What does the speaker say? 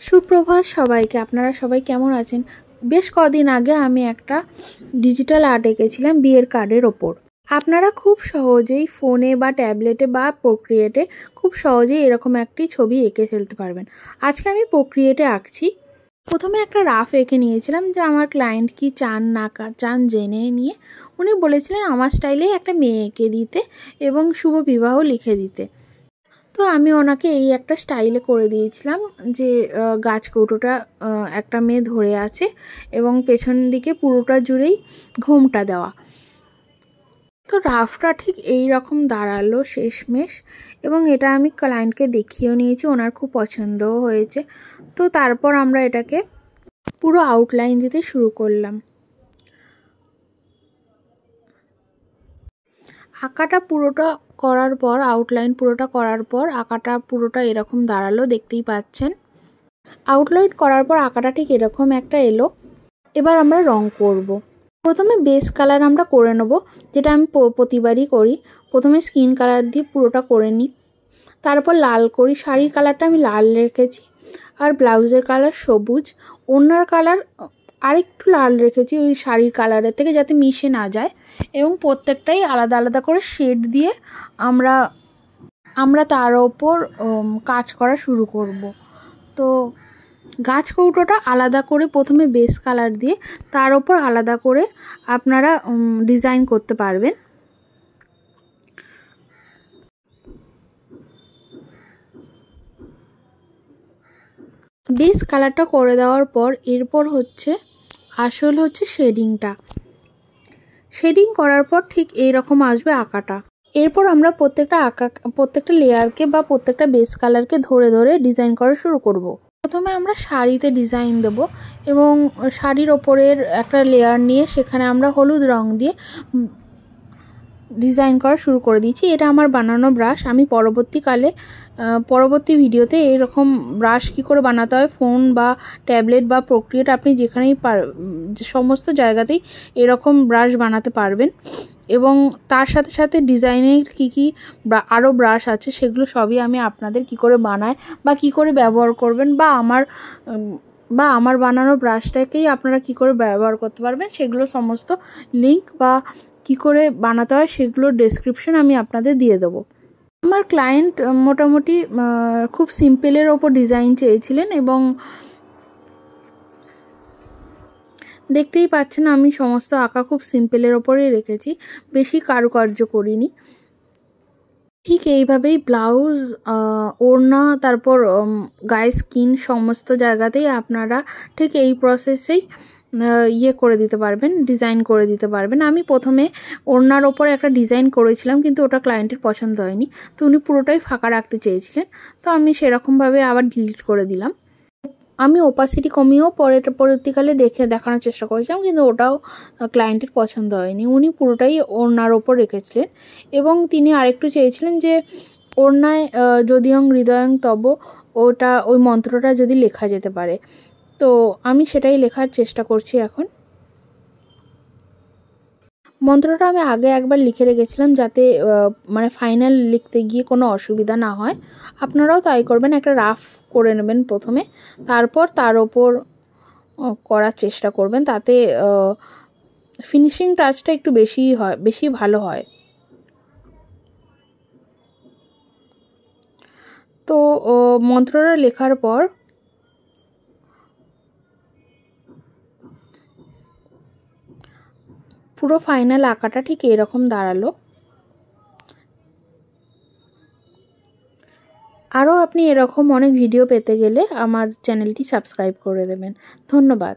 সুপ্রভাত সবাইকে। আপনারা সবাই কেমন আছেন? বেশ কদিন আগে আমি একটা ডিজিটাল আর্ট এঁকেছিলাম বিয়ের কার্ডের ওপর। আপনারা খুব সহজেই ফোনে বা ট্যাবলেটে বা প্রোক্রিয়েটে খুব সহজেই এরকম একটি ছবি এঁকে ফেলতে পারবেন। আজকে আমি প্রোক্রিয়েটে আঁকছি। প্রথমে একটা রাফ এঁকে নিয়েছিলাম যে আমার ক্লায়েন্ট কি চান না চান জেনে নিয়ে উনি বলেছিলেন আমার স্টাইলে একটা মেয়ে এঁকে দিতে এবং শুভ বিবাহ লিখে দিতে। তো আমি ওনাকে এই একটা স্টাইলে করে দিয়েছিলাম যে গাছ কৌটোটা একটা মেয়ে ধরে আছে এবং পেছন দিকে পুরোটা জুড়েই ঘোমটা দেওয়া। তো রাফটা ঠিক এই রকম দাঁড়ালো শেষমেশ, এবং এটা আমি ক্লায়েন্টকে দেখিয়েও নিয়েছি, ওনার খুব পছন্দও হয়েছে। তো তারপর আমরা এটাকে পুরো আউটলাইন দিতে শুরু করলাম। আঁকাটা পুরোটা করার পর, আউটলাইন পুরোটা করার পর আঁকাটা পুরোটা এরকম দাঁড়ালো, দেখতেই পাচ্ছেন। আউটলাইন করার পর আঁকাটা ঠিক এরকম একটা এলো। এবার আমরা রং করব। প্রথমে বেস কালার আমরা করে নেব, যেটা আমি প্রতিবারই করি। প্রথমে স্কিন কালার দিয়ে পুরোটা করে নিই, তারপর লাল করি। শাড়ির কালারটা আমি লাল রেখেছি, আর ব্লাউজের কালার সবুজ। ওড়নার কালার আরেকটু লাল রেখেছি ওই শাড়ির কালারের থেকে, যাতে মিশে না যায়। এবং প্রত্যেকটাই আলাদা আলাদা করে শেড দিয়ে আমরা তার ওপর কাজ করা শুরু করব। তো গাছ কৌটোটা আলাদা করে প্রথমে বেস কালার দিয়ে তার ওপর আলাদা করে আপনারা ডিজাইন করতে পারবেন। বেস কালারটা করে দেওয়ার পর এরপর আসল হচ্ছে শেডিংটা। শেডিং করার পর ঠিক এইরকম আসবে আঁকাটা। এরপর আমরা প্রত্যেকটা লেয়ারকে বা প্রত্যেকটা বেস কালারকে ধরে ধরে ডিজাইন করা শুরু করব। প্রথমে আমরা শাড়িতে ডিজাইন দেব, এবং শাড়ির ওপরের একটা লেয়ার নিয়ে সেখানে আমরা হলুদ রং দিয়ে ডিজাইন করা শুরু করে দিয়েছি। এটা আমার বানানো ব্রাশ। আমি পরবর্তী ভিডিওতে এরকম ব্রাশ কি করে বানাতে হয়, ফোন বা ট্যাবলেট বা প্রোক্রিয়েট আপনি যেখানেই সমস্ত জায়গাতেই এরকম ব্রাশ বানাতে পারবেন। এবং তার সাথে সাথে ডিজাইনের কী আরও ব্রাশ আছে সেগুলো সবই আমি আপনাদের কি করে বানায় বা কি করে ব্যবহার করবেন, বা আমার বানানো ব্রাশটাকেই আপনারা কি করে ব্যবহার করতে পারবেন, সেগুলো সমস্ত লিঙ্ক বা কি করে বানাতে হয় সেগুলোর ডেসক্রিপশন আমি আপনাদের দিয়ে দেবো। আমার ক্লায়েন্ট মোটামুটি খুব সিম্পলের ওপর ডিজাইন চেয়েছিলেন, এবং দেখতেই পাচ্ছেন আমি সমস্ত আঁকা খুব সিম্পলের ওপরেই রেখেছি, বেশি কারুকার্য করিনি। ঠিক এইভাবেই ব্লাউজ, ওড়না, তারপর গায়ে স্কিন সমস্ত জায়গাতেই আপনারা ঠিক এই প্রসেসেই করে দিতে পারবেন, ডিজাইন করে দিতে পারবেন। আমি প্রথমে ওড়নার ওপরে একটা ডিজাইন করেছিলাম, কিন্তু ওটা ক্লায়েন্টের পছন্দ হয়নি, তো উনি পুরোটাই ফাঁকা রাখতে চেয়েছিলেন। তো আমি সেরকমভাবে আবার ডিলিট করে দিলাম। আমি ওপাসিটি কমিয়েও পরবর্তীকালে দেখানোর চেষ্টা করেছিলাম, কিন্তু ওটাও ক্লায়েন্টের পছন্দ হয়নি। উনি পুরোটাই ওড়নার ওপর রেখেছিলেন, এবং তিনি আরেকটু চেয়েছিলেন যে ওড়নায় যদিয়ং হৃদয়ং তব ওই মন্ত্রটা যদি লেখা যেতে পারে। তো আমি সেটাই লেখার চেষ্টা করছি এখন। মন্ত্রটা আমি আগে একবার লিখে রেখেছিলাম, যাতে মানে ফাইনাল লিখতে গিয়ে কোনো অসুবিধা না হয়। আপনারাও তাই করবেন, একটা রাফ করে নেবেন প্রথমে, তারপর তার ওপর করার চেষ্টা করবেন, তাতে ফিনিশিং টাচটা একটু বেশি ভালো হয়। তো মন্ত্রটা লেখার পর পুরো ফাইনাল আঁকাটা ঠিক এরকম দাঁড়ালো। আরও আপনি এরকম অনেক ভিডিও পেতে গেলে আমার চ্যানেলটি সাবস্ক্রাইব করে দেবেন। ধন্যবাদ।